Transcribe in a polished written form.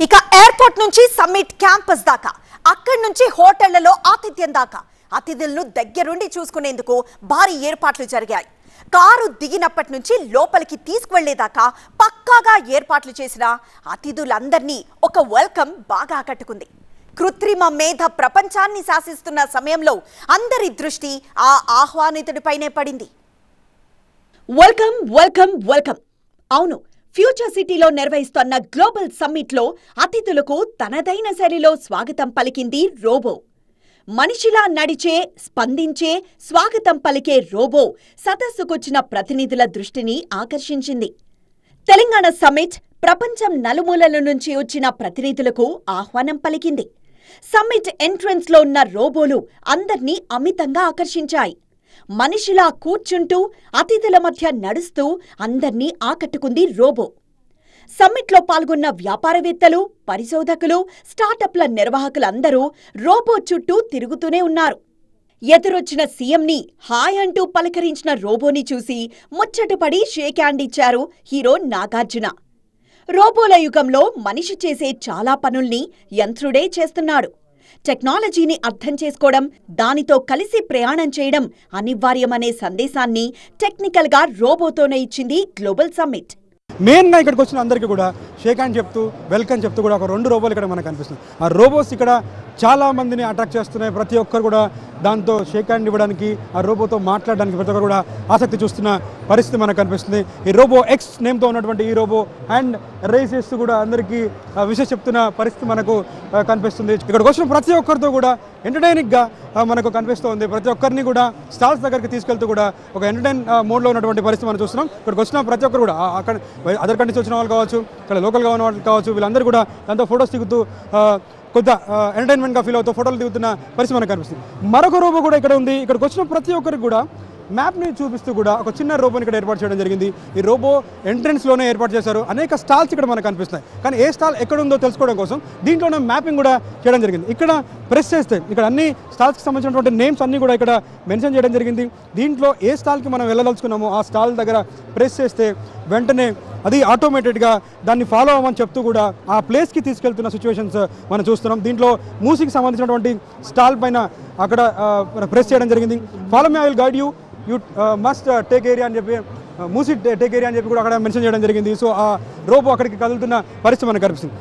ఇక ఎయిర్పోర్ట్ నుంచి summit campus దాకా, అక్కడి నుంచి హోటళ్లలో ఆతిథ్యం దాకా అతిథులను దగ్గరుండి చూసుకునేందుకు భారీ ఏర్పాట్లు జరిగాయి. కారు దిగినప్పటి నుంచి లోపలికి తీసుకువెళ్లేదాకా పక్కాగా ఏర్పాట్లు చేసిన అతిథులందరినీ ఒక వెల్కమ్ బాగా ఆకట్టుకుంది. కృత్రిమ మేధ ప్రపంచాన్ని శాసిస్తున్న సమయంలో అందరి దృష్టి ఆ ఆహ్వానితుడిపైనే పడింది. Welcome welcome welcome. అవును, ఫ్యూచర్ సిటీలో నిర్వహిస్తున్న గ్లోబల్ సమ్మిట్ లో అతిథులకు తనదైన శైలిలో స్వాగతం పలికింది రోబో. మనిషిలా నడిచే, స్పందించే, స్వాగతం పలికే రోబో సదస్సుకొచ్చిన ప్రతినిధుల దృష్టిని ఆకర్షించింది. తెలంగాణ సమ్మిట్ ప్రపంచం నలుమూలల నుంచి వచ్చిన ప్రతినిధులకు ఆహ్వానం పలికింది. సమ్మిట్ ఎంట్రన్స్ లో ఉన్న రోబోలు అందర్నీ అమితంగా ఆకర్షించాయి. మనిషిలా కూర్చుంటూ, అతిథుల మధ్య నడుస్తూ అందర్నీ ఆకట్టుకుంది రోబో. సమ్మిట్లో పాల్గొన్న వ్యాపారవేత్తలు, పరిశోధకులు, స్టార్టప్ల నిర్వాహకులందరూ రోబో చుట్టూ తిరుగుతూనే ఉన్నారు. ఎదురొచ్చిన సీఎంని హాయ్ అంటూ పలకరించిన రోబోని చూసి ముచ్చటపడి షేక్ హ్యాండ్ ఇచ్చారు హీరో నాగార్జున. రోబోల యుగంలో మనిషి చేసే చాలా పనుల్ని యంత్రుడే చేస్తున్నాడు. టెక్నాలజీని అర్థం చేసుకోవడం, దానితో కలిసి ప్రయాణం చేయడం అనివార్యమనే సందేశాన్ని టెక్నికల్గా రోబోతోనే ఇచ్చింది గ్లోబల్ సమ్మిట్. మెయిన్గా ఇక్కడికి వచ్చిన అందరికీ కూడా షేక్ హ్యాండ్ చెప్తూ, వెల్కమ్ చెప్తూ కూడా ఒక 2 రోబోలు ఇక్కడ మనకు కనిపిస్తుంది. ఆ రోబోస్ ఇక్కడ చాలా మందిని అట్రాక్ట్ చేస్తున్నాయి. ప్రతి ఒక్కరు కూడా దాంతో షేక్ హ్యాండ్ ఇవ్వడానికి, ఆ రోబోతో మాట్లాడడానికి ప్రతి ఒక్కరు కూడా ఆసక్తి చూస్తున్న పరిస్థితి మనకు కనిపిస్తుంది. ఈ రోబో ఎక్స్ నేమ్తో ఉన్నటువంటి ఈ రోబో హ్యాండ్ రైజ్ చేస్తూ కూడా అందరికీ విషయం చెప్తున్న పరిస్థితి మనకు కనిపిస్తుంది. ఇక్కడికి వచ్చిన ప్రతి ఒక్కరితో కూడా ఎంటర్టైనింగ్గా మనకు కనిపిస్తుంది. ప్రతి ఒక్కరిని కూడా స్టాల్స్ దగ్గరికి తీసుకెళ్తూ కూడా ఒక ఎంటర్టైన్ మోడ్లో ఉన్నటువంటి పరిస్థితి మనం చూస్తున్నాం. ఇక్కడికి వచ్చిన ప్రతి ఒక్కరు కూడా అక్కడ అదర్ కంట్రీస్ వచ్చిన వాళ్ళు కావచ్చు, ఇక్కడ లోకల్గా ఉన్న వాళ్ళు కావచ్చు, వీళ్ళందరూ కూడా దాంతో ఫొటోస్ దిగుతూ కొత్త ఎంటర్టైన్మెంట్గా ఫీల్ అవుతూ ఫోటోలు దిగుతున్న పరిస్థితి మనకు కనిపిస్తుంది. మరొక రోబో కూడా ఇక్కడ ఉంది. ఇక్కడికి వచ్చిన ప్రతి ఒక్కరికి కూడా మ్యాప్ని చూపిస్తూ కూడా ఒక చిన్న రోబోని ఇక్కడ ఏర్పాటు చేయడం జరిగింది. ఈ రోబో ఎంట్రన్స్లోనే ఏర్పాటు చేశారు. అనేక స్టాల్స్ ఇక్కడ మనకు కనిపిస్తున్నాయి. కానీ ఏ స్టాల్ ఎక్కడ ఉందో తెలుసుకోవడం కోసం దీంట్లోనే మ్యాపింగ్ కూడా చేయడం జరిగింది. ఇక్కడ ప్రెస్ చేస్తే ఇక్కడ అన్ని స్టాల్స్కి సంబంధించినటువంటి నేమ్స్ అన్నీ కూడా ఇక్కడ మెన్షన్ చేయడం జరిగింది. దీంట్లో ఏ స్టాల్కి మనం వెళ్ళదలుచుకున్నామో ఆ స్టాల్ దగ్గర ప్రెస్ చేస్తే వెంటనే అది ఆటోమేటెడ్గా దాన్ని ఫాలో అవ్వమని చెప్తూ కూడా ఆ ప్లేస్కి తీసుకెళ్తున్న సిచ్యువేషన్స్ మనం చూస్తున్నాం. దీంట్లో మూసీకి సంబంధించినటువంటి స్టాల్ పైన అక్కడ ప్రెస్ చేయడం జరిగింది. Follow me, I will guide you must take area అని చెప్పి, మూసీ టేక్ ఏరియా అని చెప్పి కూడా అక్కడ మెన్షన్ చేయడం జరిగింది. సో ఆ రోబో అక్కడికి కదులుతున్న పరిస్థితి మనకు కనిపిస్తుంది.